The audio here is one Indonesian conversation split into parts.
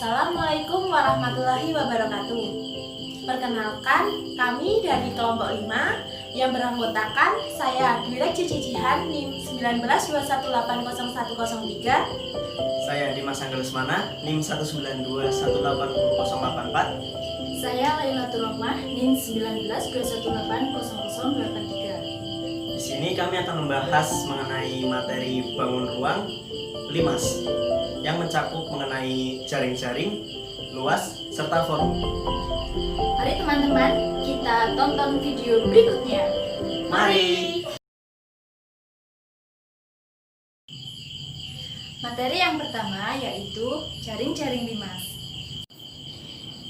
Assalamualaikum warahmatullahi wabarakatuh. Perkenalkan, kami dari kelompok 5 yang beranggotakan saya Dwira Cici Jihan NIM 1921801003. Saya Dimas Anggelusmana NIM 192180084. Saya Lailatul Rahmah NIM 1921800083. Di sini kami akan membahas mengenai materi bangun ruang LIMAS yang mencakup mengenai jaring-jaring, luas, serta forum. Mari teman-teman, kita tonton video berikutnya. Mari! Materi yang pertama yaitu jaring-jaring LIMAS.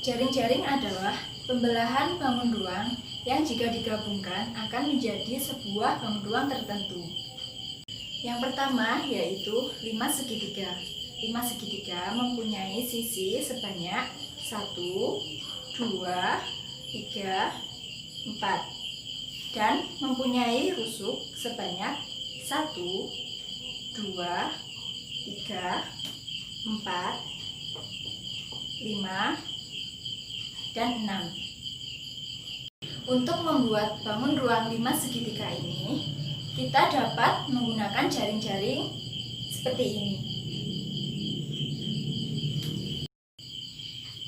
Jaring-jaring adalah pembelahan bangun ruang yang jika digabungkan akan menjadi sebuah bangun ruang tertentu. Yang pertama yaitu limas segitiga. Limas segitiga mempunyai sisi sebanyak 1, 2, 3, 4 dan mempunyai rusuk sebanyak 1, 2, 3, 4, 5, dan 6. Untuk membuat bangun ruang limas segitiga ini, kita dapat menggunakan jaring-jaring seperti ini.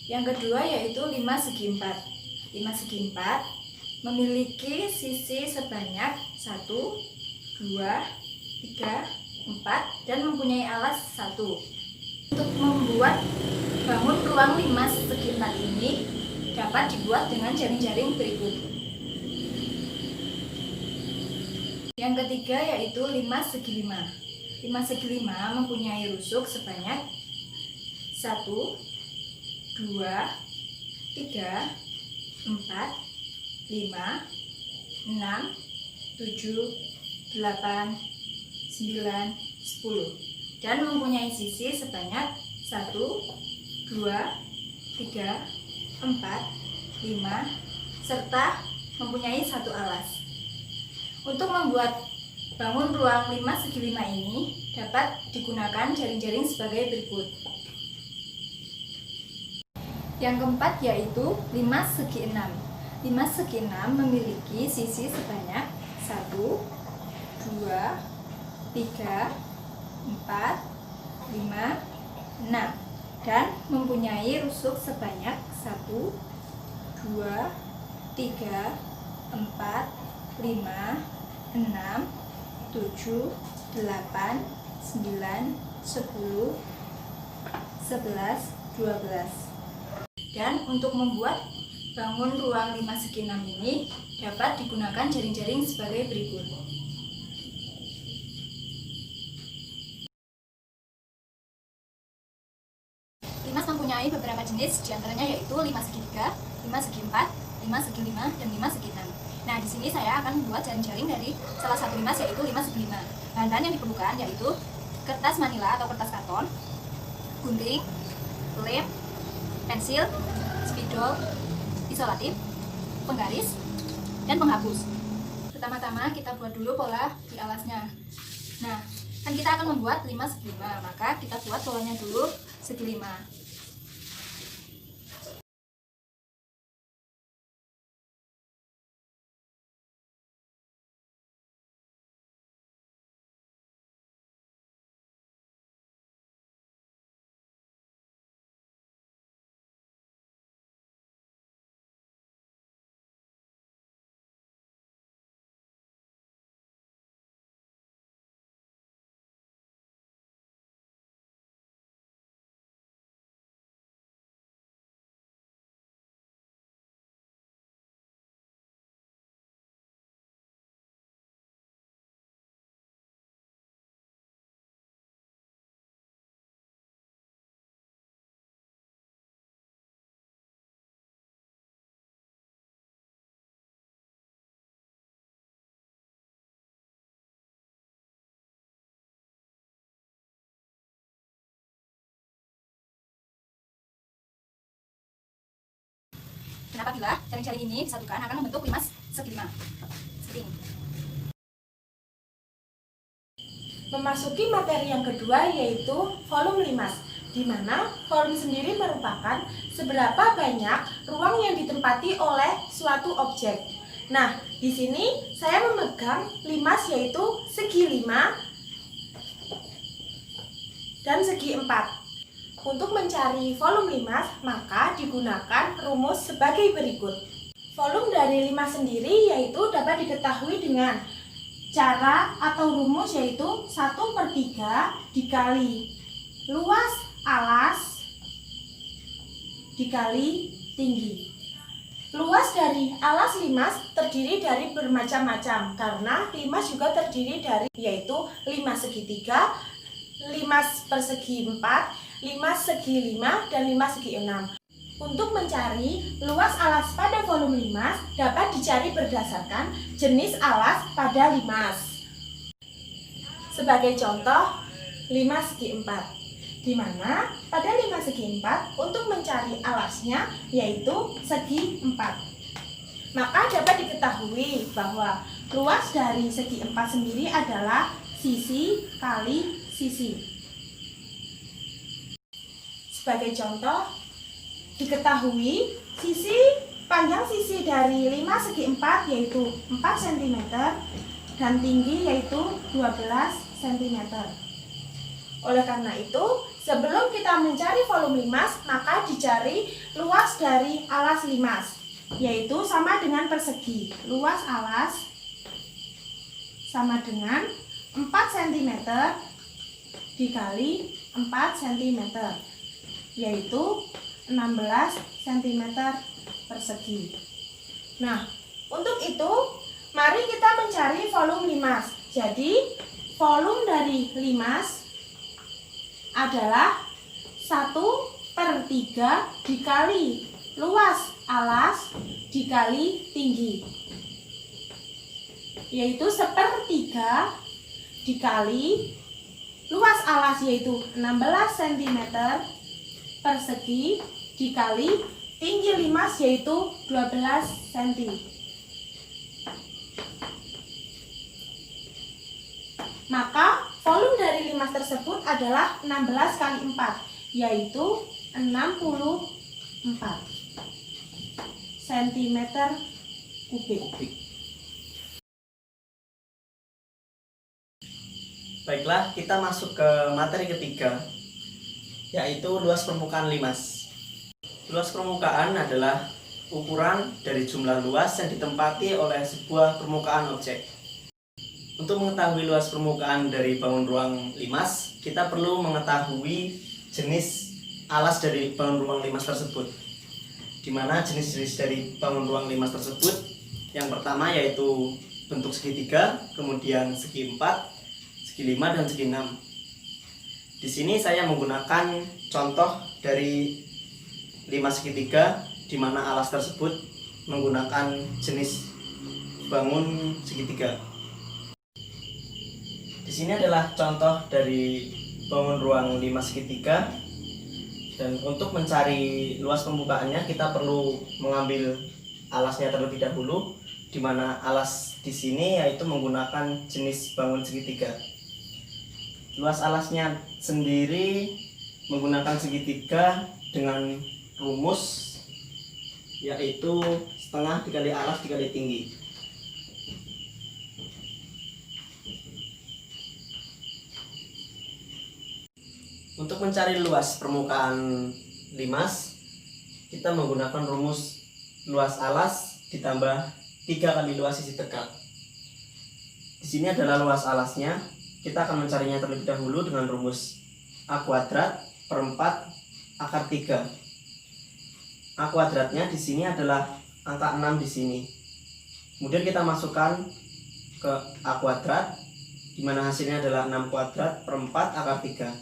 Yang kedua yaitu limas segi 4. Limas segi 4 memiliki sisi sebanyak 1, 2, 3, 4 dan mempunyai alas 1. Untuk membuat bangun ruang limas segi 4 ini dapat dibuat dengan jaring-jaring berikut. Yang ketiga yaitu limas segi 5. Limas segi 5 mempunyai rusuk sebanyak 1, 2, 3, 4, 5, 6, 7, 8, 9, 10 dan mempunyai sisi sebanyak 1, 2, 3, 4, 5 serta mempunyai 1 alas. Untuk membuat bangun ruang limas segi 5 ini dapat digunakan jaring-jaring sebagai berikut. Yang keempat yaitu limas segi 6. Limas segi 6 memiliki sisi sebanyak 1, 2, 3, 4, 5, 6 dan mempunyai rusuk sebanyak 1, 2, 3, 4, 5, 6, 7, 8, 9, 10, 11, 12. Dan untuk membuat bangun ruang limas segi 6 ini dapat digunakan jaring-jaring sebagai berikut. Limas mempunyai beberapa jenis, diantaranya yaitu limas segi 3, limas segi 4, limas segi 5, dan limas segi 6. Nah, di sini saya akan membuat jaring-jaring dari salah satu limas yaitu limas segi 5. Bahan-bahan yang diperlukan yaitu kertas manila atau kertas karton, gunting, lem, pensil, spidol, isolatif, penggaris, dan penghapus. Pertama-tama kita buat dulu pola di alasnya. Nah, kan kita akan membuat limas segi 5, maka kita buat polanya dulu segi 5. Dan apabila jaring-jaring ini disatukan akan membentuk limas segi 5. Seperti ini. Memasuki materi yang kedua yaitu volume limas. di mana volume sendiri merupakan seberapa banyak ruang yang ditempati oleh suatu objek. Nah, di sini saya memegang limas yaitu segi 5 dan segi 4. Untuk mencari volume limas, maka digunakan rumus sebagai berikut. Volume dari limas sendiri yaitu dapat diketahui dengan cara atau rumus yaitu 1/3 dikali luas alas dikali tinggi. Luas dari alas limas terdiri dari bermacam-macam karena limas juga terdiri dari yaitu limas segitiga, limas persegi 4, limas segi 5, dan limas segi 6. Untuk mencari luas alas pada volume limas dapat dicari berdasarkan jenis alas pada limas. Sebagai contoh, limas segi 4. Di mana pada limas segi 4 untuk mencari alasnya yaitu segi 4. Maka dapat diketahui bahwa luas dari segi 4 sendiri adalah sisi kali sisi. Sebagai contoh, diketahui panjang sisi dari limas segi 4 yaitu 4 cm dan tinggi yaitu 12 cm. Oleh karena itu, sebelum kita mencari volume limas, maka dicari luas dari alas limas, yaitu sama dengan persegi. Luas alas sama dengan 4 cm dikali 4 cm, yaitu 16 cm persegi. Nah, untuk itu, mari kita mencari volume limas. Jadi, volume dari limas adalah 1/3 dikali luas alas dikali tinggi, yaitu 1/3 dikali luas alas yaitu 16 cm persegi dikali tinggi limas yaitu 12 cm. Maka volume dari limas tersebut adalah 16 kali 4, yaitu 64 cm kubik. Baiklah, kita masuk ke materi ketiga, yaitu luas permukaan limas. Luas permukaan adalah ukuran dari jumlah luas yang ditempati oleh sebuah permukaan objek. Untuk mengetahui luas permukaan dari bangun ruang limas, kita perlu mengetahui jenis alas dari bangun ruang limas tersebut. Di mana jenis-jenis dari bangun ruang limas tersebut, yang pertama yaitu bentuk segitiga, kemudian segi 4, segi 5, dan segi 6. Di sini saya menggunakan contoh dari limas segitiga, di mana alas tersebut menggunakan jenis bangun segitiga. Di sini adalah contoh dari bangun ruang limas segitiga, dan untuk mencari luas pembukaannya kita perlu mengambil alasnya terlebih dahulu, di mana alas di sini yaitu menggunakan jenis bangun segitiga. Luas alasnya sendiri menggunakan segitiga dengan rumus yaitu setengah dikali alas dikali tinggi. Untuk mencari luas permukaan limas, kita menggunakan rumus luas alas ditambah 3 kali luas sisi tegak. Di sini adalah luas alasnya. Kita akan mencarinya terlebih dahulu dengan rumus A kuadrat per 4 akar 3. A kuadratnya di sini adalah angka 6 di sini. Kemudian kita masukkan ke A kuadrat, di mana hasilnya adalah 6 kuadrat per 4 akar 3.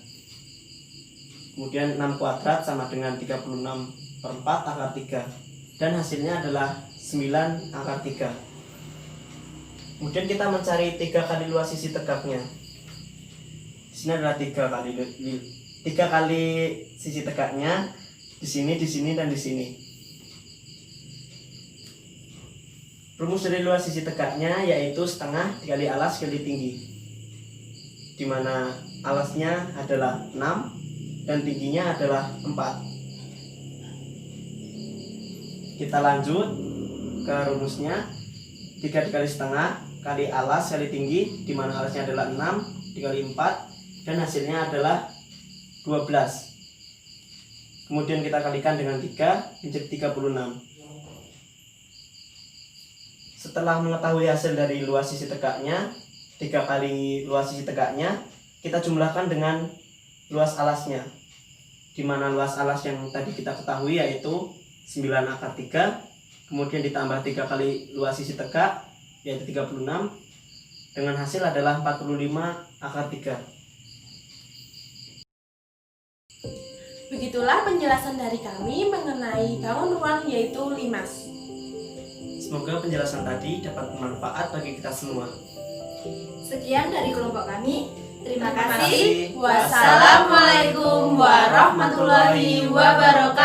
Kemudian 6 kuadrat sama dengan 36 per 4 akar 3. Dan hasilnya adalah 9 akar 3. Kemudian kita mencari 3 kali luas sisi tegaknya. Di sini adalah 3 kali sisi tegaknya. Di sini, dan di sini. Rumus dari luas sisi tegaknya yaitu setengah dikali alas dikali tinggi, di mana alasnya adalah 6, dan tingginya adalah 4. Kita lanjut ke rumusnya. 3 dikali setengah kali alas kali tinggi, di mana alasnya adalah 6 dikali 4 dan hasilnya adalah 12. Kemudian kita kalikan dengan 3 menjadi 36. Setelah mengetahui hasil dari luas sisi tegaknya, 3 kali luas sisi tegaknya, kita jumlahkan dengan luas alasnya, di mana luas alas yang tadi kita ketahui yaitu 9 akar 3, kemudian ditambah 3 kali luas sisi tegak yaitu 36, dengan hasil adalah 45 akar 3. Begitulah penjelasan dari kami mengenai bangun ruang yaitu limas. Semoga penjelasan tadi dapat bermanfaat bagi kita semua. Sekian dari kelompok kami. Terima Terima kasih. kasih. Wassalamualaikum warahmatullahi wabarakatuh.